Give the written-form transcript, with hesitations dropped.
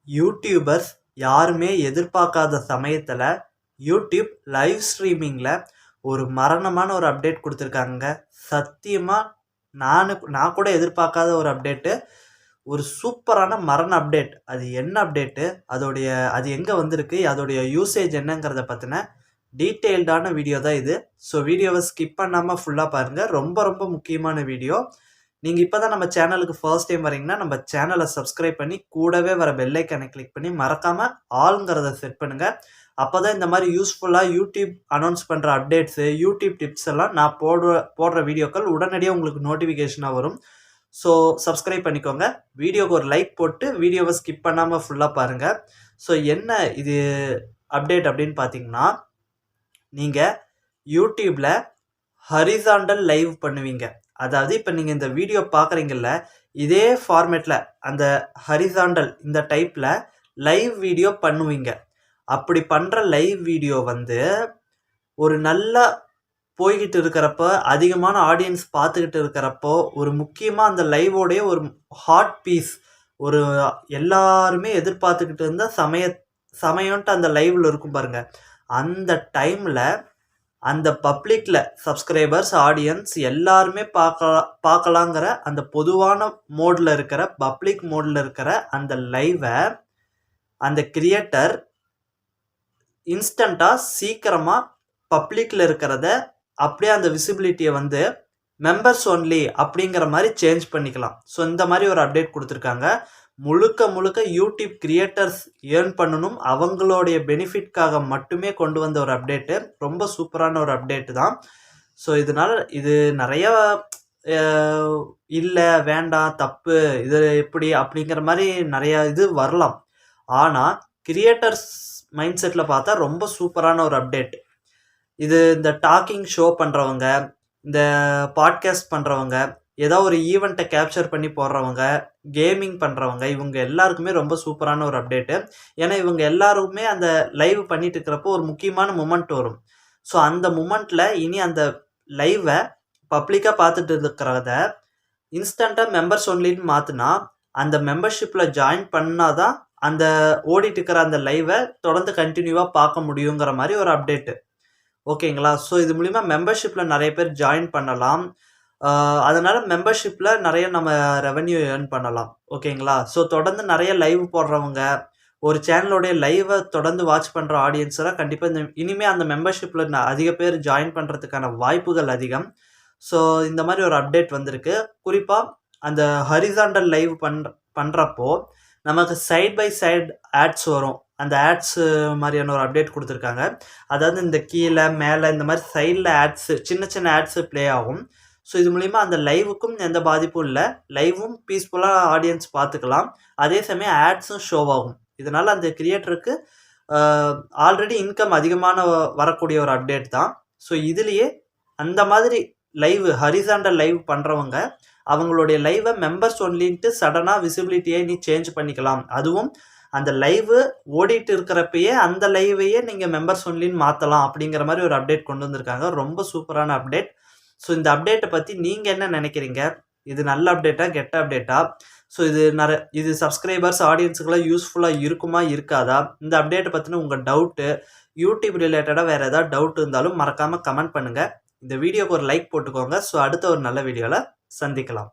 YouTubers யாருமே எதிர்பார்க்காத சமயத்தில் யூடியூப் லைவ் ஸ்ட்ரீமிங்கில் ஒரு மரணமான ஒரு அப்டேட் கொடுத்துருக்காங்க. சத்தியமாக நான் கூட எதிர்பார்க்காத ஒரு அப்டேட்டு, ஒரு சூப்பரான மரண அப்டேட். அது என்ன அப்டேட்டு, அது எங்கே வந்திருக்கு, அதோடைய யூசேஜ் என்னங்கிறத பற்றின டீட்டெயில்டான வீடியோ தான் இது. ஸோ வீடியோவை ஸ்கிப் பண்ணாமல் ஃபுல்லாக பாருங்கள். ரொம்ப ரொம்ப முக்கியமான வீடியோ. நீங்கள் இப்போ தான் நம்ம சேனலுக்கு ஃபர்ஸ்ட் டைம் வரீங்கன்னா நம்ம சேனலை சப்ஸ்கிரைப் பண்ணி கூடவே வர பெல் ஐக்கானை கிளிக் பண்ணி மறக்காமல் ஆளுங்கிறத செட் பண்ணுங்கள். அப்போ தான் இந்த மாதிரி யூஸ்ஃபுல்லாக யூடியூப் அனௌன்ஸ் பண்ணுற அப்டேட்ஸு, யூடியூப் டிப்ஸ் எல்லாம் நான் போடுற வீடியோக்கள் உடனடியாக உங்களுக்கு நோட்டிஃபிகேஷனாக வரும். ஸோ சப்ஸ்கிரைப் பண்ணிக்கோங்க. வீடியோக்கு ஒரு லைக் போட்டு வீடியோவை ஸ்கிப் பண்ணாமல் ஃபுல்லாக பாருங்கள். ஸோ என்ன இது அப்டேட் அப்படின்னு பார்த்தீங்கன்னா, நீங்கள் யூடியூப்பில் ஹரிசாண்டல் லைவ் பண்ணுவீங்க. அதாவது இப்போ நீங்கள் இந்த வீடியோ பார்க்குறீங்கல்ல, இதே ஃபார்மேட்டில் அந்த ஹரிசாண்டல் இந்த டைப்பில் லைவ் வீடியோ பண்ணுவீங்க. அப்படி பண்ணுற லைவ் வீடியோ ஒரு நல்ல போய்கிட்டு இருக்கிறப்ப, அதிகமான ஆடியன்ஸ் பார்த்துக்கிட்டு இருக்கிறப்போ, ஒரு முக்கியமாக அந்த லைவோடைய ஒரு ஹாட் பீஸ், ஒரு எல்லாருமே எதிர்பார்த்துக்கிட்டு இருந்த சமயம்ன்ட்டு அந்த லைவில் இருக்கும் பாருங்கள். அந்த டைமில் அந்த பப்ளிக்கில் சப்ஸ்கிரைபர்ஸ், ஆடியன்ஸ் எல்லாருமே பார்க்கலாங்கிற அந்த பொதுவான மோடில் இருக்கிற, பப்ளிக் மோடில் இருக்கிற அந்த லைவை அந்த கிரியேட்டர் இன்ஸ்டண்ட்டாக சீக்கிரமாக பப்ளிக்கில் இருக்கிறத அப்படியே அந்த விசிபிலிட்டியை மெம்பர்ஸ் ஒன்லி அப்படிங்கிற மாதிரி சேஞ்ச் பண்ணிக்கலாம். ஸோ இந்த மாதிரி ஒரு அப்டேட் கொடுத்துருக்காங்க. முழுக்க யூடியூப் கிரியேட்டர்ஸ் ஏர்ன் பண்ணணும், அவங்களுடைய பெனிஃபிட்காக மட்டுமே கொண்டு வந்த ஒரு அப்டேட்டு. ரொம்ப சூப்பரான ஒரு அப்டேட்டு தான். ஸோ இதனால் இது நிறையா இல்லை, வேண்டாம், தப்பு, இது எப்படி அப்படிங்கிற மாதிரி நிறையா இது வரலாம். ஆனால் கிரியேட்டர்ஸ் மைண்ட் செட்டில் பார்த்தா ரொம்ப சூப்பரான ஒரு அப்டேட் இது. இந்த டாக்கிங் ஷோ பண்ணுறவங்க, இந்த பாட்காஸ்ட் பண்ணுறவங்க, ஏதோ ஒரு ஈவெண்ட்டை கேப்சர் பண்ணி போடுறவங்க, கேமிங் பண்ணுறவங்க, இவங்க எல்லாருக்குமே ரொம்ப சூப்பரான ஒரு அப்டேட்டு. ஏன்னா இவங்க எல்லாருக்குமே அந்த லைவ் பண்ணிட்டு இருக்கிறப்போ ஒரு முக்கியமான மூமெண்ட் வரும். ஸோ அந்த மூமெண்ட்டில் இனி அந்த லைவை பப்ளிக்காக பார்த்துட்டு இருக்கிறத இன்ஸ்டண்ட்டாக மெம்பர்ஸ் ஒன்லின்னு மாற்றினா, அந்த மெம்பர்ஷிப்பில் ஜாயின் பண்ணால் தான் அந்த ஓடிட்டு இருக்கிற அந்த லைவை தொடர்ந்து கண்டினியூவாக பார்க்க முடியுங்கிற மாதிரி ஒரு அப்டேட்டு. ஓகேங்களா? ஸோ இது மூலிமா மெம்பர்ஷிப்பில் நிறைய பேர் ஜாயின் பண்ணலாம். அதனால் மெம்பர்ஷிப்பில் நிறைய நம்ம ரெவன்யூ ஏர்ன் பண்ணலாம். ஓகேங்களா? ஸோ தொடர்ந்து நிறைய லைவ் போடுறவங்க, ஒரு சேனலோடைய லைவை தொடர்ந்து வாட்ச் பண்ணுற ஆடியன்ஸெல்லாம் கண்டிப்பாக இனிமேல் அந்த மெம்பர்ஷிப்பில் அதிக பேர் ஜாயின் பண்ணுறதுக்கான வாய்ப்புகள் அதிகம். ஸோ இந்த மாதிரி ஒரு அப்டேட் வந்திருக்கு. குறிப்பாக அந்த ஹரிசாண்டல் லைவ் பண்ணுறப்போ நமக்கு சைட் பை சைடு ஆட்ஸ் வரும். அந்த ஆட்ஸு மாதிரியான ஒரு அப்டேட் கொடுத்துருக்காங்க. அதாவது இந்த கீழே மேலே இந்த மாதிரி சைடில் ஆட்ஸு, சின்ன ஆட்ஸு ப்ளே ஆகும். ஸோ இது மூலிமா அந்த லைவுக்கும் எந்த பாதிப்பும் இல்லை, லைவும் பீஸ்ஃபுல்லாக ஆடியன்ஸ் பார்த்துக்கலாம். அதே சமயம் ஆட்ஸும் ஷோ ஆகும். இதனால் அந்த கிரியேட்டருக்கு ஆல்ரெடி இன்கம் அதிகமான வரக்கூடிய ஒரு அப்டேட் தான். ஸோ இதுலேயே அந்த மாதிரி லைவ் ஹரிசாண்டல் லைவ் பண்ணுறவங்க அவங்களுடைய லைவை மெம்பர்ஸ் ஒன்லின்ட்டு சடனாக விசிபிலிட்டியை நீ சேஞ்ச் பண்ணிக்கலாம். அதுவும் அந்த லைவு ஓடிட்டு இருக்கிறப்பயே அந்த லைவையே நீங்கள் மெம்பர்ஸ் ஒன்லின்னு மாற்றலாம் அப்படிங்கிற மாதிரி ஒரு அப்டேட் கொண்டு வந்திருக்காங்க. ரொம்ப சூப்பரான அப்டேட். ஸோ இந்த அப்டேட்டை பற்றி நீங்கள் என்ன நினைக்கிறீங்க? இது நல்ல அப்டேட்டா, கெட்ட அப்டேட்டா? ஸோ இது சப்ஸ்கிரைபர்ஸ், ஆடியன்ஸுக்கெல்லாம் யூஸ்ஃபுல்லாக இருக்குமா, இருக்காதா? இந்த அப்டேட்டை பற்றின உங்கள் டவுட்டு, யூடியூப் ரிலேட்டடாக வேறு ஏதாவது டவுட் இருந்தாலும் மறக்காமல் கமெண்ட் பண்ணுங்கள். இந்த வீடியோக்கு ஒரு லைக் போட்டுக்கோங்க. ஸோ அடுத்த ஒரு நல்ல வீடியோவில் சந்திக்கலாம்.